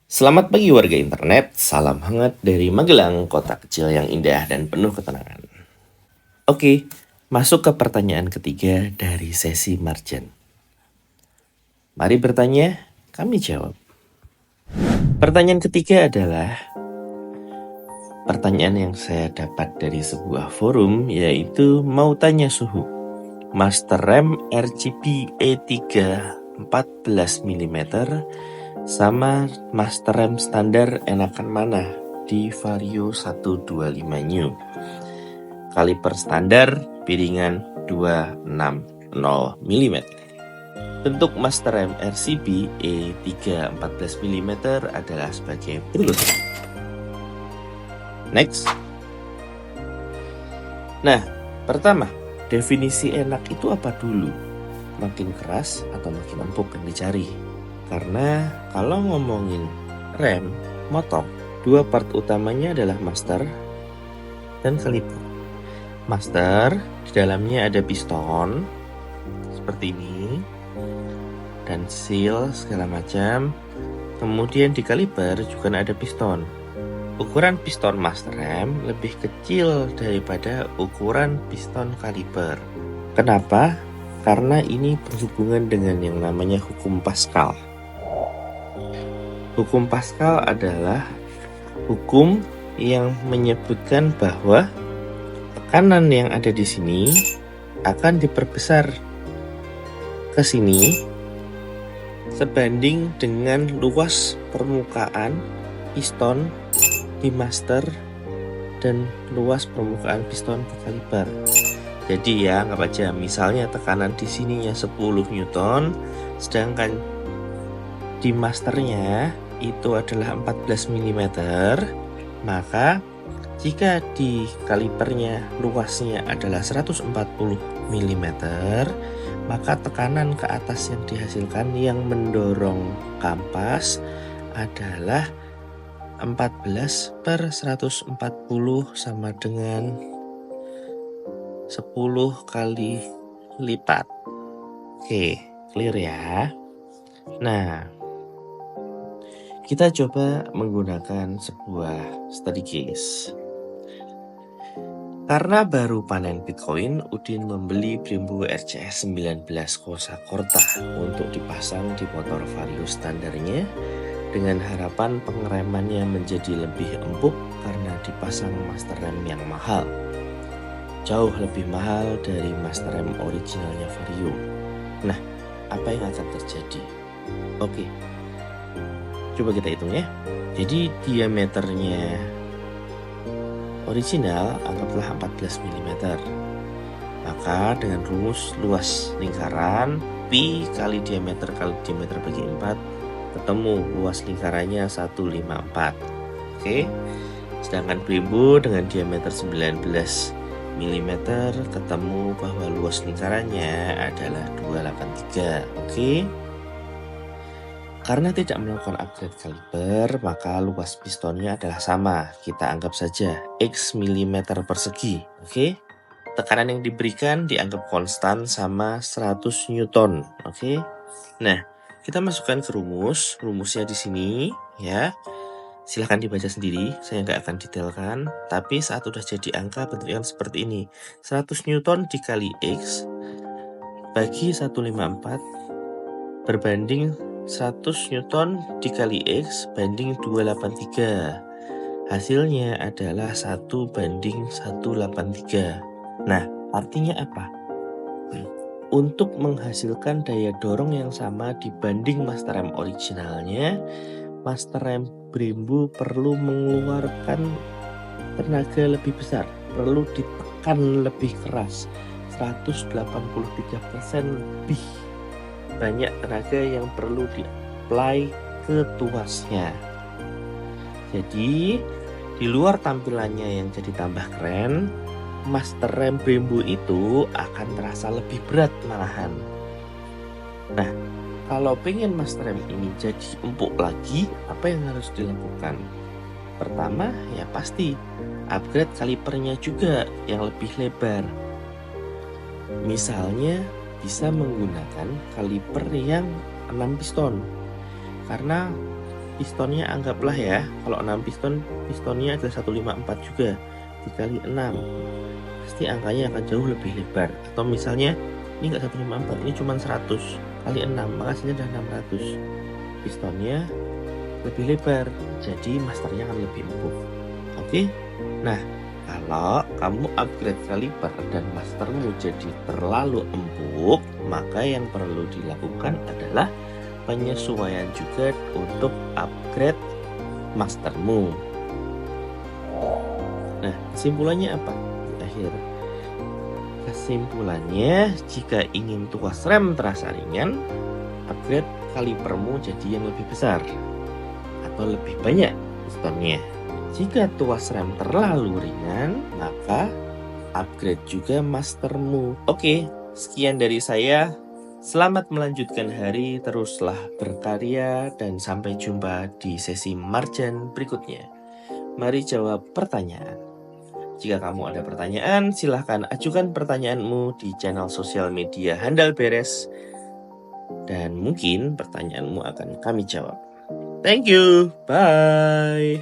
Selamat pagi warga internet, salam hangat dari Magelang, kota kecil yang indah dan penuh ketenangan. Oke, masuk ke pertanyaan ketiga dari sesi Marjan. Mari bertanya, kami jawab. Pertanyaan ketiga adalah pertanyaan yang saya dapat dari sebuah forum, yaitu mau tanya suhu. Master RAM RGB E3 14 mm sama Master RAM standar enakan mana di Vario 125 New. Kaliper standar piringan 260 mm. Bentuk Master RAM RCB E3 14 mm adalah sebagai berikut. Next. Nah, pertama, definisi enak itu apa dulu? Makin keras atau makin empuk yang dicari? Karena kalau ngomongin RAM, motor, dua part utamanya adalah master dan kaliper. Master, di dalamnya ada piston, seperti ini, dan seal segala macam. Kemudian di kaliper juga ada piston. Ukuran piston master RAM lebih kecil daripada ukuran piston kaliper. Kenapa? Karena ini berhubungan dengan yang namanya hukum Pascal. Hukum Pascal adalah hukum yang menyebutkan bahwa tekanan yang ada di sini akan diperbesar ke sini sebanding dengan luas permukaan piston di master dan luas permukaan piston di kaliper. Jadi ya, anggap aja misalnya tekanan di sininya 10 Newton, sedangkan di masternya itu adalah 14 mm, maka jika di kalipernya luasnya adalah 140 mm, maka tekanan ke atas yang dihasilkan yang mendorong kampas adalah 14/140 sama dengan 10 kali lipat. Oke, clear ya? Nah, kita coba menggunakan sebuah study case. Karena baru panen Bitcoin, Udin membeli Brembo RCS 19 Kosa Corta untuk dipasang di motor Vario standarnya dengan harapan pengeremannya menjadi lebih empuk karena dipasang master RAM yang mahal. Jauh lebih mahal dari master RAM originalnya Vario. Nah, apa yang akan terjadi? Oke, coba kita hitung ya. Jadi diameternya original anggaplah 14 mm. Maka dengan rumus luas lingkaran pi kali diameter bagi 4, ketemu luas lingkarannya 154. Oke. Sedangkan Brembo dengan diameter 19 mm ketemu bahwa luas lingkarannya adalah 283. Oke. Karena tidak melakukan upgrade kaliper, maka luas pistonnya adalah sama. Kita anggap saja X mm persegi. Oke. Tekanan yang diberikan dianggap konstan sama 100 Newton. Oke. Nah, kita masukkan ke rumus. Rumusnya di sini ya. Silahkan dibaca sendiri, saya nggak akan detailkan. Tapi saat udah jadi angka bentuknya seperti ini. 100 Newton dikali X bagi 154 berbanding 100 Newton dikali X banding 283. Hasilnya adalah 1:183. Nah, artinya apa? Untuk menghasilkan daya dorong yang sama dibanding master RAM originalnya, master RAM Brembo perlu mengeluarkan tenaga lebih besar, perlu ditekan lebih keras, 183% lebih banyak tenaga yang perlu di-apply ke tuasnya. Jadi di luar tampilannya yang jadi tambah keren, master RAM Brembo itu akan terasa lebih berat malahan. Nah, kalau pengen master RAM ini jadi empuk lagi, apa yang harus dilakukan? Pertama, ya pasti upgrade kalipernya juga yang lebih lebar. Misalnya bisa menggunakan kaliper yang 6 piston. Karena pistonnya anggaplah ya, kalau 6 piston, pistonnya adalah 154 juga. Dikali 6, pasti angkanya akan jauh lebih lebar. Atau misalnya, ini nggak 154, ini cuma 100 kali 6, maka hasilnya adalah 600. Pistonnya lebih lebar, jadi masternya akan lebih empuk. Oke? Nah, kalau kamu upgrade kaliper dan mastermu jadi terlalu empuk, maka yang perlu dilakukan adalah penyesuaian juga untuk upgrade mastermu. Nah, kesimpulannya apa? Di akhir, kesimpulannya, jika ingin tuas rem terasa ringan, upgrade kalipermu jadi yang lebih besar atau lebih banyak pistonnya. Jika tuas rem terlalu ringan, maka upgrade juga mastermu. Oke, sekian dari saya. Selamat melanjutkan hari, teruslah berkarya, dan sampai jumpa di sesi marjan berikutnya. Mari jawab pertanyaan. Jika kamu ada pertanyaan, silahkan ajukan pertanyaanmu di channel sosial media Handal Beres, dan mungkin pertanyaanmu akan kami jawab. Thank you, bye.